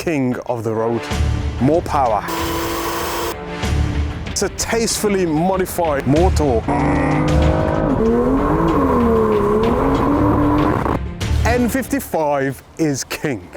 king of the road. More power. It's a tastefully modified, more torque. N55 is king.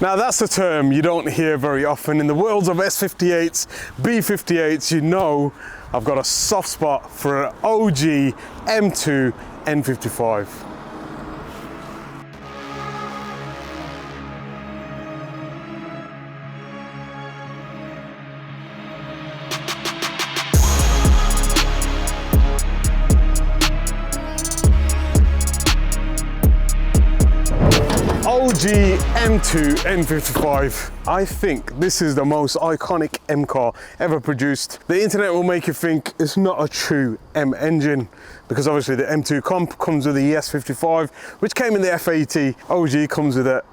Now that's a term you don't hear very often. In the worlds of S58s, B58s, you know I've got a soft spot for an OG M2 N55. OG M2 N55. I think this is the most iconic M car ever produced. The internet will make you think it's not a true M engine, because obviously the M2 comp comes with the ES55, which came in the F80. OG comes with a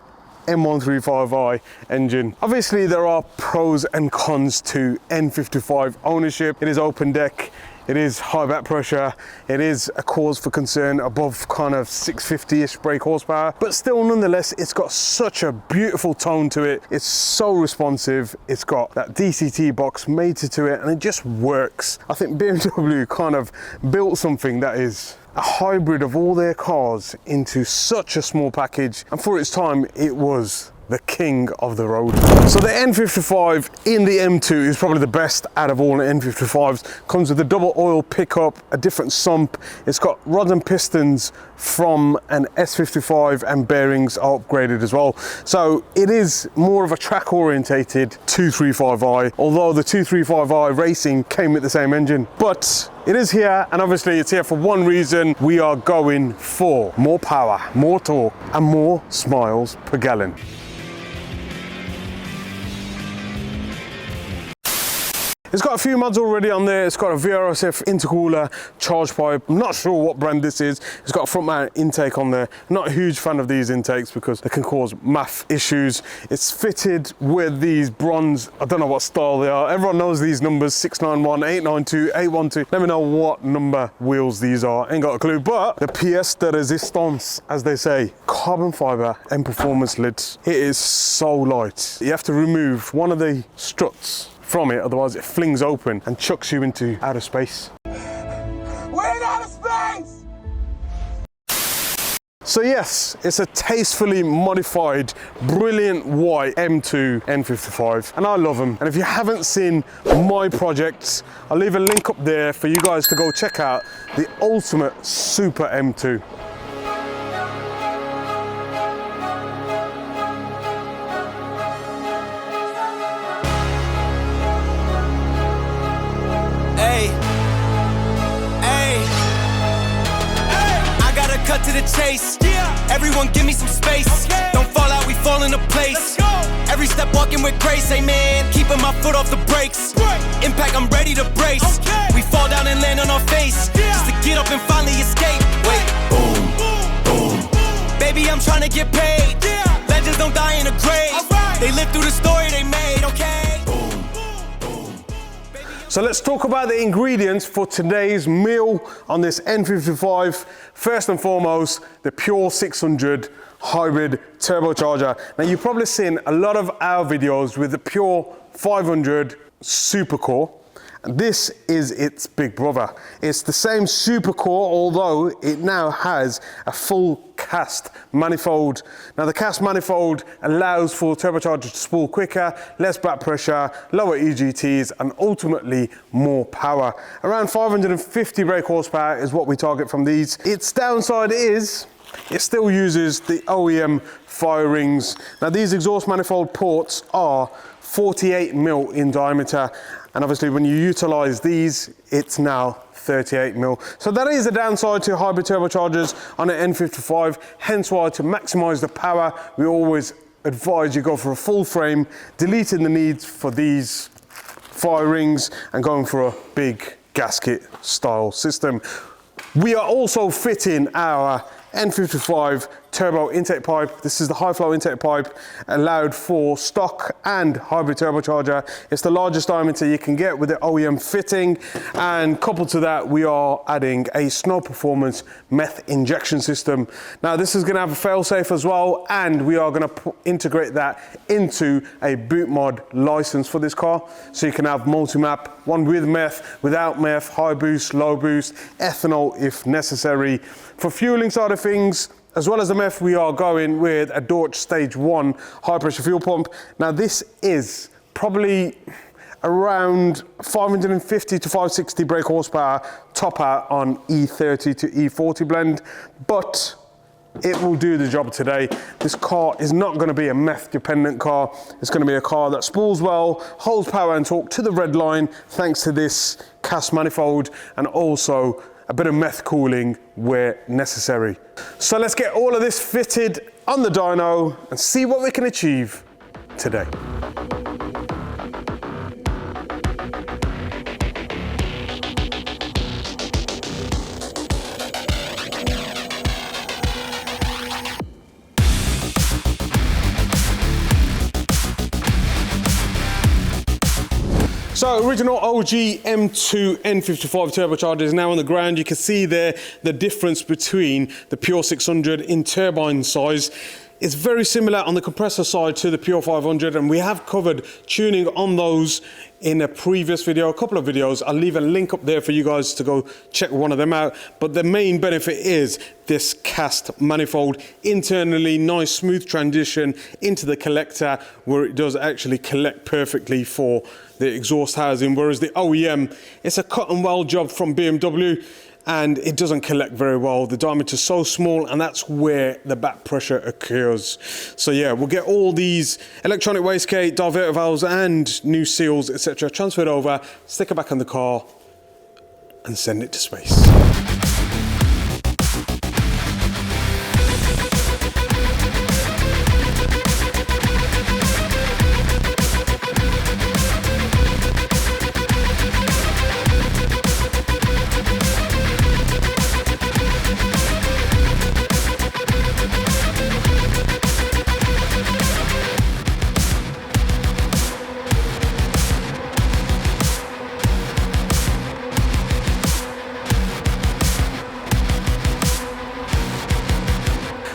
M135i engine. Obviously there are pros and cons to N55 ownership. It is open deck, it is high back pressure, it is a cause for concern above kind of 650-ish brake horsepower, but still nonetheless it's got such a beautiful tone to it. It's so responsive, it's got that DCT box mated to it, and it just works. I think BMW kind of built something that is a hybrid of all their cars into such a small package, and for its time it was the king of the road. So the N55 in the M2 is probably the best out of all the N55s. Comes with a double oil pickup, a different sump. It's got rods and pistons from an S55, and bearings are upgraded as well. So it is more of a track orientated 235i, although the 235i racing came with the same engine. But it is here, and obviously it's here for one reason. We are going for more power, more torque, and more miles per gallon. It's got a few mods already on there. It's got a VRSF intercooler, charge pipe. I'm not sure what brand this is. It's got a front mount intake on there. Not a huge fan of these intakes because they can cause MAF issues. It's fitted with these bronze, I don't know what style they are. Everyone knows these numbers, 691, 892, 812. Let me know what number wheels these are. Ain't got a clue, but the pièce de résistance, as they say, carbon fiber and performance lids. It is so light. You have to remove one of the struts from it, otherwise it flings open and chucks you into outer space. We're in outer space! So yes, it's a tastefully modified, brilliant white M2 N55, and I love them. And if you haven't seen my projects, I'll leave a link up there for you guys to go check out the ultimate super M2. Cut to the chase. Everyone give me some space. Don't fall out, we fall into place. Every step walking with grace, amen. Keeping my foot off the brakes. Impact, I'm ready to brace. We fall down and land on our face, just to get up and finally escape. Wait, boom, boom. Baby, I'm trying to get paid. Legends don't die in a grave. They live through the story they made, okay? So let's talk about the ingredients for today's meal on this N55. First and foremost, the Pure 600 hybrid turbocharger. Now you've probably seen a lot of our videos with the Pure 500 Supercore. And this is its big brother. It's the same Supercore, although it now has a full cast manifold. Now the cast manifold allows for turbocharger to spool quicker, less back pressure, lower EGTs, and ultimately more power. Around 550 brake horsepower is what we target from these. Its downside is it still uses the OEM fire rings. Now these exhaust manifold ports are 48mm in diameter, and obviously when you utilize these, it's now 38mm. So that is a downside to hybrid turbochargers on an N55, hence why to maximize the power, we always advise you go for a full frame, deleting the needs for these fire rings and going for a big gasket style system. We are also fitting our N55 turbo intake pipe. This is the high flow intake pipe allowed for stock and hybrid turbocharger. It's the largest diameter you can get with the OEM fitting, and coupled to that we are adding a Snow Performance meth injection system. Now this is going to have a fail-safe as well, and we are going to integrate that into a boot mod license for this car, so you can have multi-map, one with meth, without meth, high boost, low boost, ethanol if necessary. For fueling side of things, as well as the meth, we are going with a Dodge Stage 1 high pressure fuel pump. Now this is probably around 550 to 560 brake horsepower top out on E30 to E40 blend, but it will do the job today. This car is not going to be a meth dependent car. It's going to be a car that spools well, holds power and torque to the red line thanks to this cast manifold, and also a bit of meth cooling where necessary. So let's get all of this fitted on the dyno and see what we can achieve today. So original OG M2 N55 turbocharger is now on the ground. You can see there the difference between the Pure 600 in turbine size. It's very similar on the compressor side to the Pure 500, and we have covered tuning on those in a previous video, a couple of videos. I'll leave a link up there for you guys to go check one of them out. But the main benefit is this cast manifold. Internally, nice smooth transition into the collector where it does actually collect perfectly for the exhaust housing, whereas the OEM, it's a cut and weld job from BMW, and it doesn't collect very well. The diameter is so small, and that's where the back pressure occurs. So yeah, we'll get all these electronic wastegate, diverter valves and new seals, etc. transferred over, stick it back on the car and send it to space.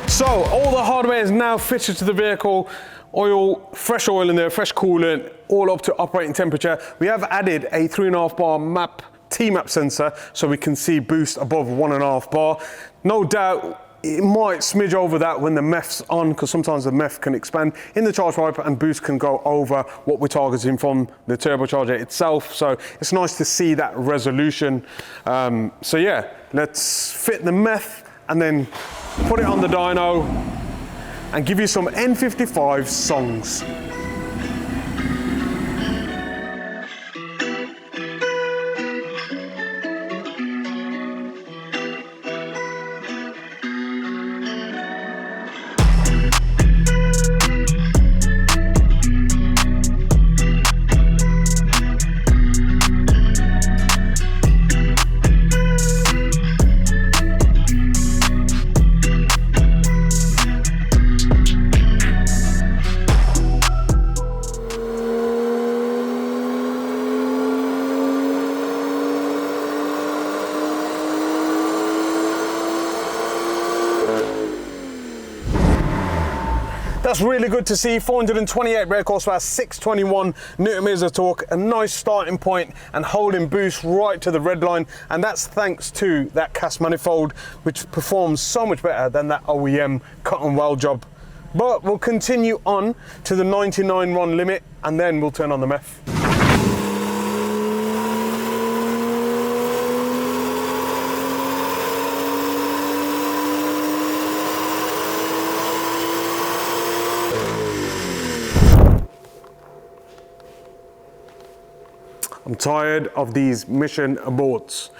So all the hardware is now fitted to the vehicle. Oil, fresh oil in there, fresh coolant, all up to operating temperature. We have added a 3.5 bar T-map sensor so we can see boost above 1.5 bar. No doubt it might smidge over that when the meth's on, because sometimes the meth can expand in the charge pipe and boost can go over what we're targeting from the turbocharger itself. So it's nice to see that resolution. So yeah, let's fit the meth and then put it on the dyno and give you some N55 songs. That's really good to see. 428 brake horsepower, 621 newton meters of torque, a nice starting point and holding boost right to the red line, and that's thanks to that cast manifold, which performs so much better than that OEM cut and weld job. But we'll continue on to the 99 run limit and then we'll turn on the meth. I'm tired of these mission aborts.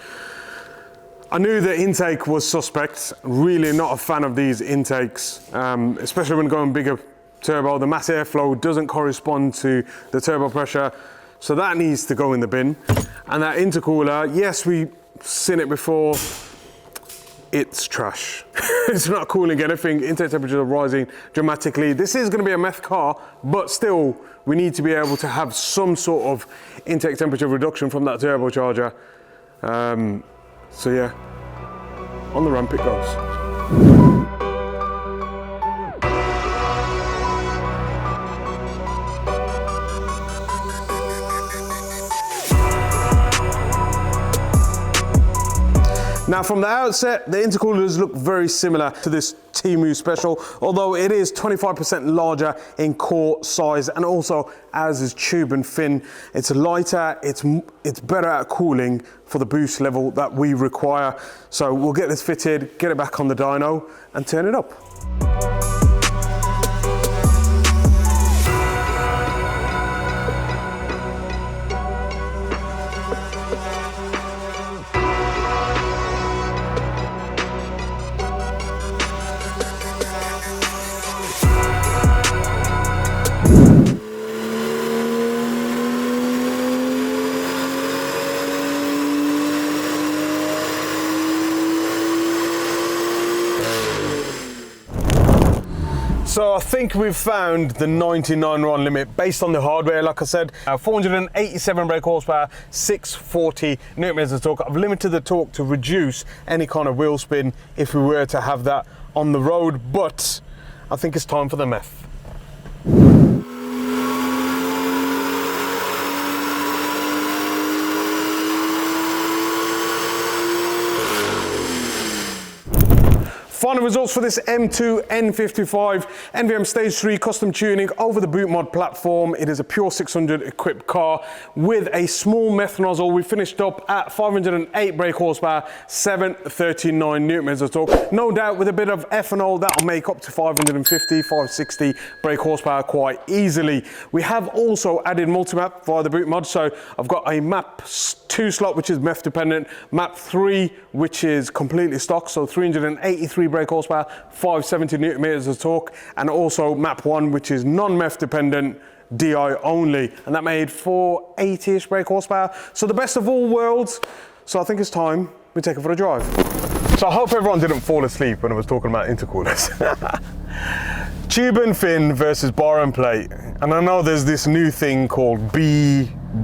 I knew the intake was suspect, really not a fan of these intakes, especially when going bigger turbo. The mass airflow doesn't correspond to the turbo pressure, so that needs to go in the bin. And that intercooler, yes, we've seen it before, it's trash. It's not cooling anything. Intake temperatures are rising dramatically. This is going to be a meth car, but still, we need to be able to have some sort of intake temperature reduction from that turbocharger. So yeah, on the ramp it goes. Now from the outset, the intercoolers look very similar to this Temu Special, although it is 25% larger in core size, and also as is tube and fin. It's lighter, it's better at cooling for the boost level that we require. So we'll get this fitted, get it back on the dyno and turn it up. So I think we've found the 99 run limit based on the hardware. Like I said, 487 brake horsepower, 640 newton meters of torque. I've limited the torque to reduce any kind of wheel spin if we were to have that on the road, but I think it's time for the meth. Final results for this M2 N55 NVM Stage 3 custom tuning over the boot mod platform. It is a pure 600 equipped car with a small meth nozzle. We finished up at 508 brake horsepower, 739 newton meters of torque. No doubt with a bit of ethanol that'll make up to 550, 560 brake horsepower quite easily. We have also added multi-map via the boot mod. So I've got a map 2 slot which is meth dependent, map 3 which is completely stock, so 383 brake horsepower, 570 newton meters of torque, and also map 1 which is non-meth dependent, DI only, and that made 480-ish brake horsepower. So the best of all worlds. So I think it's time we take it for a drive. So I hope everyone didn't fall asleep when I was talking about intercoolers. Tube and fin versus bar and plate, and I know there's this new thing called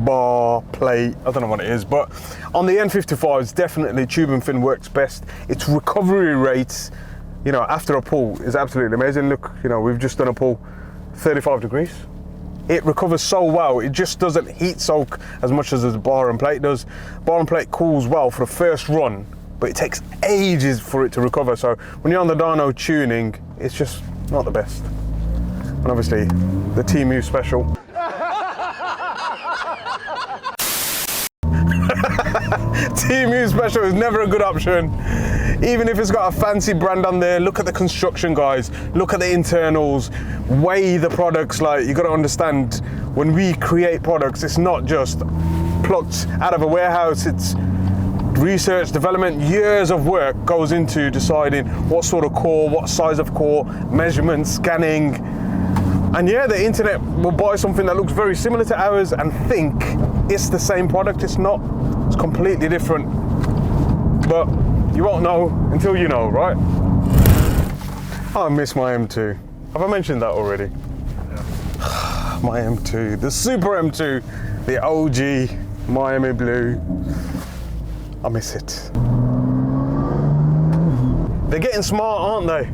bar plate, I don't know what it is, but on the N55s definitely tube and fin works best. Its recovery rates, you know, after a pull is absolutely amazing. Look, you know, we've just done a pull 35 degrees. It recovers so well, it just doesn't heat soak as much as the bar and plate does. Bar and plate cools well for the first run, but it takes ages for it to recover. So when you're on the dyno tuning, it's just not the best. And obviously the Temu Special. Temu Special is never a good option. Even if it's got a fancy brand on there, look at the construction, guys. Look at the internals, weigh the products. Like, you got to understand, when we create products, it's not just plucked out of a warehouse. It's research, development, years of work goes into deciding what sort of core, what size of core, measurements, scanning. And yeah, the internet will buy something that looks very similar to ours and think it's the same product. It's not, it's completely different. But you won't know until you know, right? I miss my M2. Have I mentioned that already? Yeah. My M2, the Super M2, the OG Miami Blue. I miss it. They're getting smart, aren't they?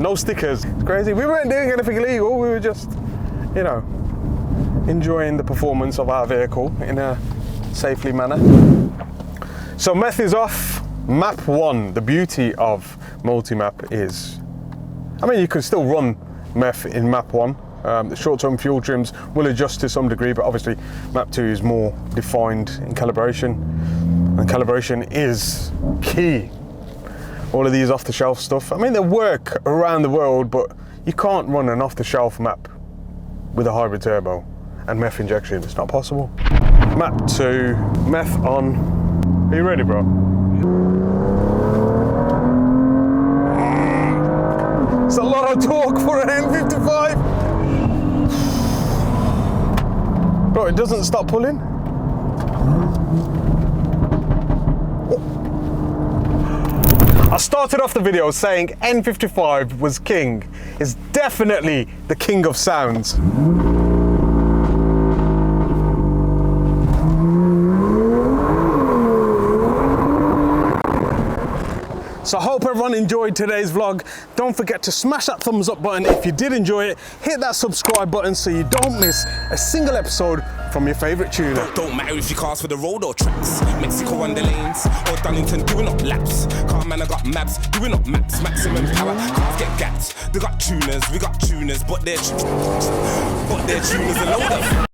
No stickers. It's crazy. We weren't doing anything illegal. We were just, you know, enjoying the performance of our vehicle in a safely manner. So meth is off. Map 1, the beauty of multi-map is, I mean, you can still run meth in map 1. The short-term fuel trims will adjust to some degree, but obviously map 2 is more defined in calibration, and calibration is key. All of these off-the-shelf stuff, I mean, they work around the world, but you can't run an off-the-shelf map with a hybrid turbo and meth injection. It's not possible. Map 2, meth on. Are you ready, bro? It's a lot of torque for an N55. Bro, it doesn't stop pulling. started off the video saying N55 was king. It's definitely the king of sounds. So I hope everyone enjoyed today's vlog. Don't forget to smash that thumbs up button if you did enjoy it. Hit that subscribe button so you don't miss a single episode from your favourite tuner. Don't matter if you cast for the road or tracks. Mexico on the lanes or Dunnington doing up laps. Car man, I got maps doing up maps. Maximum power, cars get gapped. They got tuners, we got tuners, but they're tuners a loader.